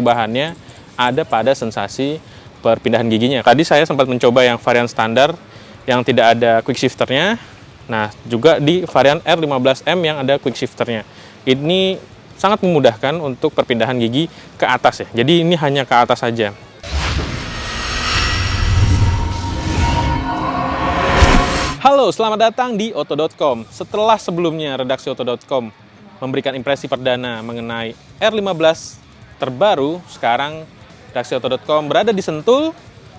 perubahannya ada pada sensasi perpindahan giginya. Tadi saya sempat mencoba yang varian standar yang tidak ada quick shifternya. Nah, juga di varian R15M yang ada quick shifternya. Ini sangat memudahkan untuk perpindahan gigi ke atas ya. Jadi ini hanya ke atas saja. Halo, selamat datang di Oto.com. Setelah sebelumnya redaksi Oto.com memberikan impresi perdana mengenai R15 terbaru, sekarang redaksi Oto.com berada di Sentul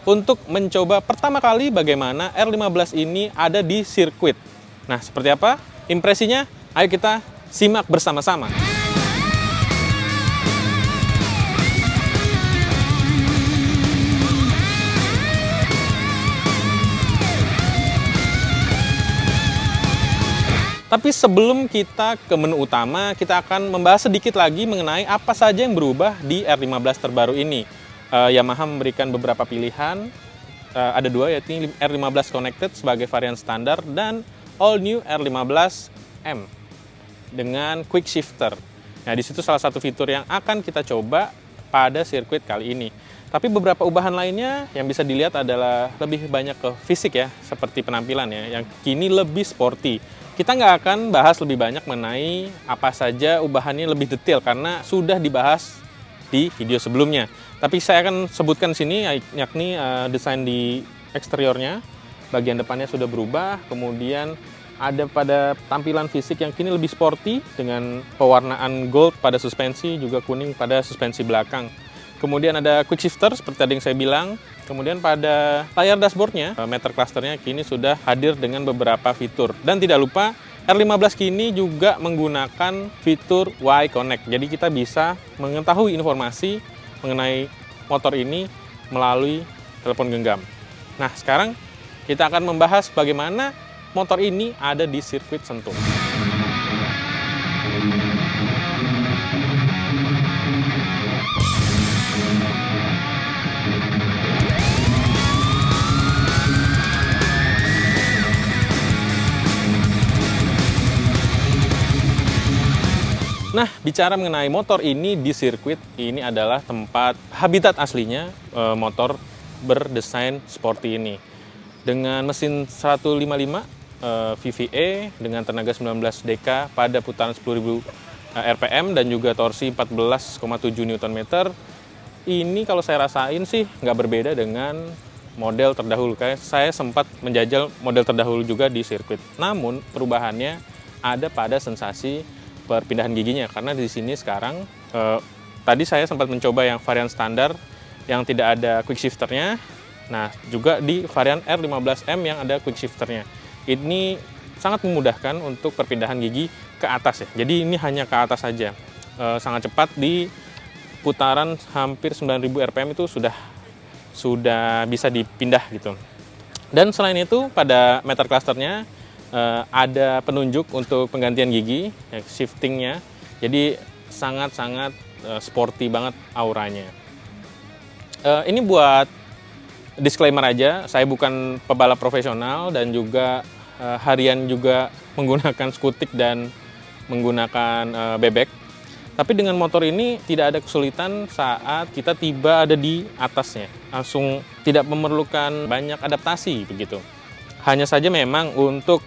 untuk mencoba pertama kali bagaimana R15 ini ada di sirkuit. Nah, seperti apa impresinya? Ayo kita simak bersama-sama. Tapi sebelum kita ke menu utama, kita akan membahas sedikit lagi mengenai apa saja yang berubah di R15 terbaru ini. Yamaha memberikan beberapa pilihan, ada dua, yaitu R15 Connected sebagai varian standar dan All New R15M dengan Quick Shifter. Nah, di situ salah satu fitur yang akan kita coba pada sirkuit kali ini. Tapi beberapa ubahan lainnya yang bisa dilihat adalah lebih banyak ke fisik ya, seperti penampilan ya, yang kini lebih sporty. Kita nggak akan bahas lebih banyak mengenai apa saja ubahannya lebih detail karena sudah dibahas di video sebelumnya. Tapi saya akan sebutkan di sini yakni desain di eksteriornya, bagian depannya sudah berubah, kemudian ada pada tampilan fisik yang kini lebih sporty dengan pewarnaan gold pada suspensi, juga kuning pada suspensi belakang. Kemudian ada quick shifter seperti tadi yang saya bilang. Kemudian pada layar dashboardnya, meter clusternya kini sudah hadir dengan beberapa fitur. Dan tidak lupa, R15 kini juga menggunakan fitur Y Connect. Jadi kita bisa mengetahui informasi mengenai motor ini melalui telepon genggam. Nah, sekarang kita akan membahas bagaimana motor ini ada di sirkuit Sentul. Nah, bicara mengenai motor ini di sirkuit, ini adalah tempat habitat aslinya motor berdesain sporty ini. Dengan mesin 155 VVA dengan tenaga 19 dk pada putaran 10.000 RPM dan juga torsi 14,7 Nm. Ini kalau saya rasain sih nggak berbeda dengan model terdahulu. Kayak saya sempat menjajal model terdahulu juga di sirkuit. Namun perubahannya ada pada sensasi perpindahan giginya, karena di sini sekarang tadi saya sempat mencoba yang varian standar yang tidak ada quick shifternya. Nah, juga di varian R15M yang ada quick shifternya. Ini sangat memudahkan untuk perpindahan gigi ke atas ya. Jadi ini hanya ke atas saja. Sangat cepat di putaran hampir 9.000 RPM itu sudah bisa dipindah gitu. Dan selain itu pada meter clusternya ada penunjuk untuk penggantian gigi, ya, shiftingnya, jadi sangat-sangat sporty banget auranya. Ini buat disclaimer aja, saya bukan pebalap profesional dan juga harian juga menggunakan skutik dan menggunakan bebek. Tapi dengan motor ini tidak ada kesulitan saat kita tiba ada di atasnya, langsung tidak memerlukan banyak adaptasi begitu. Hanya saja memang untuk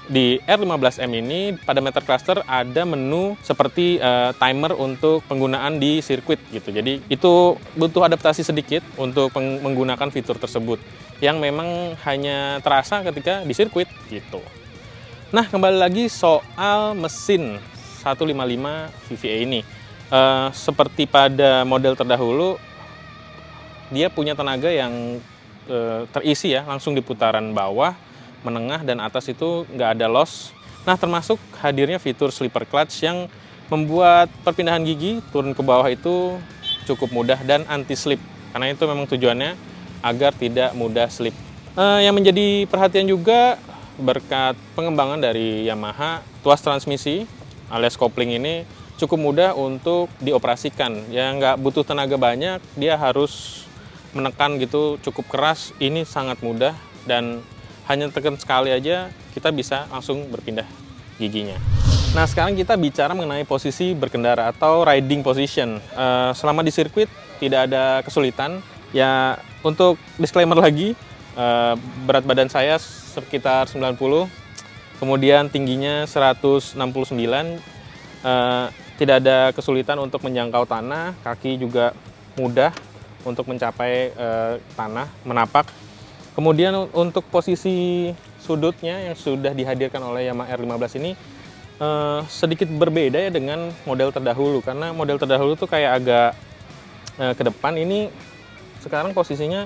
di R15M ini pada meter cluster ada menu seperti timer untuk penggunaan di sirkuit gitu. Jadi itu butuh adaptasi sedikit untuk menggunakan fitur tersebut yang memang hanya terasa ketika di sirkuit gitu. Nah, kembali lagi soal mesin 155 VVA ini. Seperti pada model terdahulu, dia punya tenaga yang terisi ya langsung di putaran bawah, menengah dan atas itu nggak ada loss. Nah, termasuk hadirnya fitur slipper clutch yang membuat perpindahan gigi turun ke bawah itu cukup mudah dan anti slip. Karena itu memang tujuannya agar tidak mudah slip. Yang menjadi perhatian juga berkat pengembangan dari Yamaha, tuas transmisi alias kopling ini cukup mudah untuk dioperasikan. Ya nggak butuh tenaga banyak, dia harus menekan gitu cukup keras. Ini sangat mudah dan hanya tekan sekali aja kita bisa langsung berpindah giginya. Nah, sekarang kita bicara mengenai posisi berkendara atau riding position. Selama di sirkuit tidak ada kesulitan. Ya, untuk disclaimer lagi, berat badan saya sekitar 90, kemudian tingginya 169. Tidak ada kesulitan untuk menjangkau tanah, kaki juga mudah untuk mencapai tanah, menapak. Kemudian untuk posisi sudutnya yang sudah dihadirkan oleh Yamaha R15 ini sedikit berbeda ya dengan model terdahulu, karena model terdahulu tuh kayak agak ke depan. Ini sekarang posisinya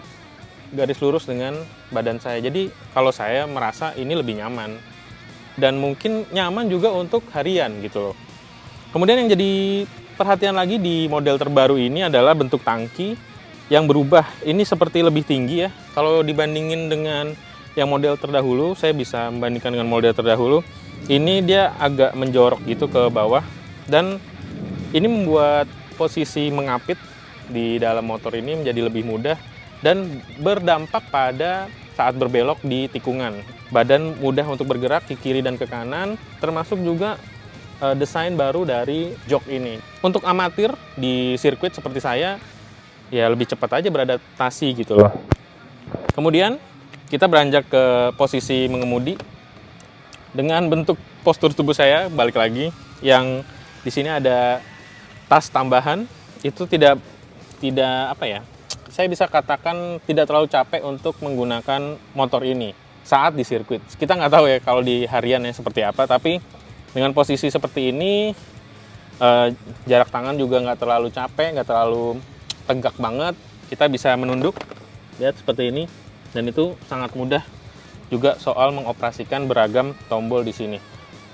garis lurus dengan badan saya, jadi kalau saya merasa ini lebih nyaman dan mungkin nyaman juga untuk harian gitu loh. Kemudian yang jadi perhatian lagi di model terbaru ini adalah bentuk tangki yang berubah. Ini seperti lebih tinggi ya kalau dibandingin dengan yang model terdahulu. Saya bisa membandingkan dengan model terdahulu. Ini dia agak menjorok gitu ke bawah, dan ini membuat posisi mengapit di dalam motor ini menjadi lebih mudah dan berdampak pada saat berbelok di tikungan. Badan mudah untuk bergerak ke kiri dan ke kanan, termasuk juga desain baru dari jok ini. Untuk amatir di sirkuit seperti saya, ya lebih cepat aja beradaptasi gitu loh. Kemudian kita beranjak ke posisi mengemudi. Dengan bentuk postur tubuh saya, balik lagi, yang di sini ada tas tambahan, itu tidak apa ya, saya bisa katakan tidak terlalu capek untuk menggunakan motor ini saat di sirkuit. Kita nggak tahu ya kalau di hariannya seperti apa, tapi dengan posisi seperti ini, jarak tangan juga nggak terlalu capek, nggak terlalu tegak banget. Kita bisa menunduk, lihat seperti ini, dan itu sangat mudah juga soal mengoperasikan beragam tombol di sini.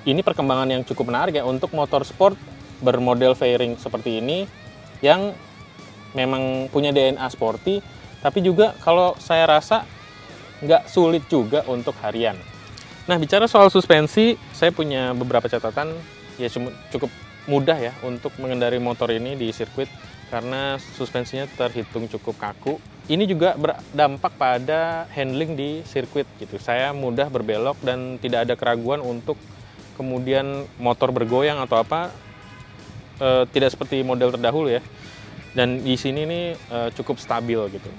Ini perkembangan yang cukup menarik ya untuk motor sport bermodel fairing seperti ini yang memang punya DNA sporty, tapi juga kalau saya rasa nggak sulit juga untuk harian. Nah, bicara soal suspensi, saya punya beberapa catatan. Ya cukup mudah ya untuk mengendarai motor ini di sirkuit karena suspensinya terhitung cukup kaku. Ini juga berdampak pada handling di sirkuit gitu. Saya mudah berbelok dan tidak ada keraguan untuk kemudian motor bergoyang atau apa. Tidak seperti model terdahulu ya. Dan di sini nih cukup stabil gitu.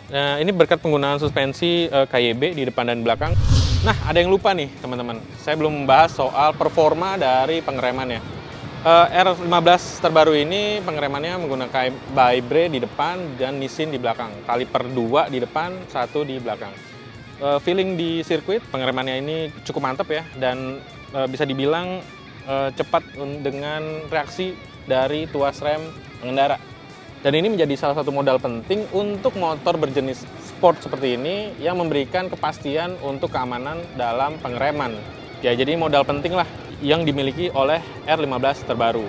Nah, ini berkat penggunaan suspensi KYB di depan dan belakang. Nah, ada yang lupa nih teman-teman. Saya belum membahas soal performa dari pengeremannya. R15 terbaru ini pengeremannya menggunakan Vibray di depan dan Nissin di belakang. Kaliper 2 di depan, 1 di belakang. Feeling di sirkuit pengeremannya ini cukup mantap ya, dan bisa dibilang cepat dengan reaksi dari tuas rem pengendara. Dan ini menjadi salah satu modal penting untuk motor berjenis sport seperti ini yang memberikan kepastian untuk keamanan dalam pengereman. Ya, jadi modal penting lah yang dimiliki oleh R15 terbaru.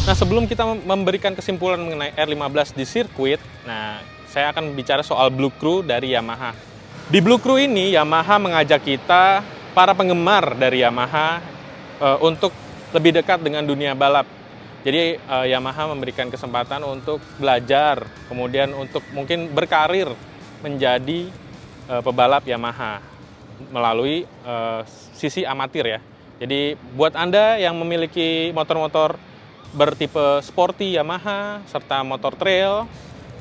Nah, sebelum kita memberikan kesimpulan mengenai R15 di sirkuit, nah, saya akan bicara soal Blue Crew dari Yamaha. Di Blue Crew ini, Yamaha mengajak kita, para penggemar dari Yamaha, untuk lebih dekat dengan dunia balap. Jadi, Yamaha memberikan kesempatan untuk belajar, kemudian untuk mungkin berkarir menjadi pebalap Yamaha melalui sisi amatir ya. Jadi buat Anda yang memiliki motor-motor bertipe sporty Yamaha serta motor trail,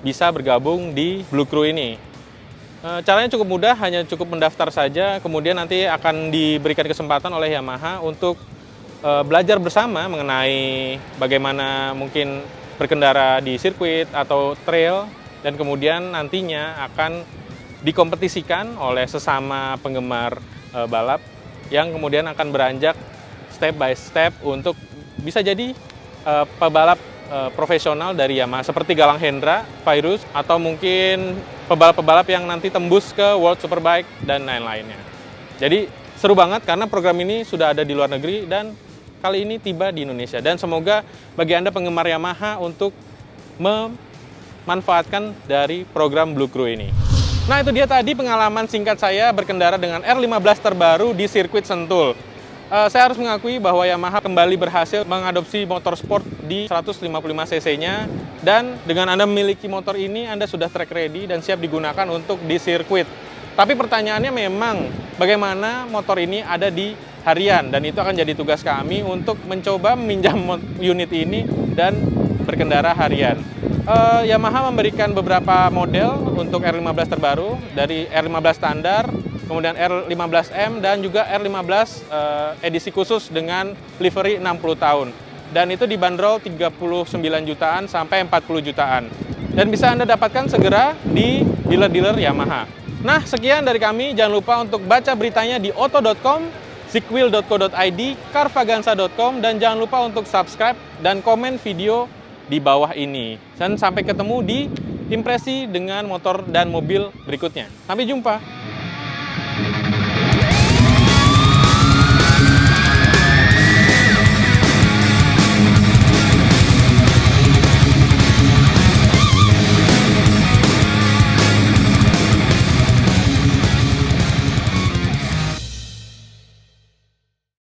bisa bergabung di Blue Crew ini. Caranya cukup mudah, hanya cukup mendaftar saja, kemudian nanti akan diberikan kesempatan oleh Yamaha untuk belajar bersama mengenai bagaimana mungkin berkendara di sirkuit atau trail, dan kemudian nantinya akan dikompetisikan oleh sesama penggemar balap yang kemudian akan beranjak step by step untuk bisa jadi pebalap profesional dari Yamaha seperti Galang Hendra, Virus, atau mungkin pebalap-pebalap yang nanti tembus ke World Superbike dan lain-lainnya. Jadi seru banget karena program ini sudah ada di luar negeri dan kali ini tiba di Indonesia. Dan semoga bagi Anda penggemar Yamaha untuk memanfaatkan dari program Blue Crew ini. Nah, itu dia tadi pengalaman singkat saya berkendara dengan R15 terbaru di sirkuit Sentul. Saya harus mengakui bahwa Yamaha kembali berhasil mengadopsi motor sport di 155 cc-nya, dan dengan Anda memiliki motor ini, Anda sudah track ready dan siap digunakan untuk di sirkuit. Tapi pertanyaannya memang bagaimana motor ini ada di harian, dan itu akan jadi tugas kami untuk mencoba meminjam unit ini dan berkendara harian. Yamaha memberikan beberapa model untuk R15 terbaru, dari R15 standar, kemudian R15M, dan juga R15 edisi khusus dengan livery 60 tahun. Dan itu dibanderol 39 jutaan sampai 40 jutaan. Dan bisa Anda dapatkan segera di dealer-dealer Yamaha. Nah, sekian dari kami. Jangan lupa untuk baca beritanya di oto.com, zikwil.co.id, carvaganza.com, dan jangan lupa untuk subscribe dan komen video di bawah ini. Dan sampai ketemu di impresi dengan motor dan mobil berikutnya. Sampai jumpa!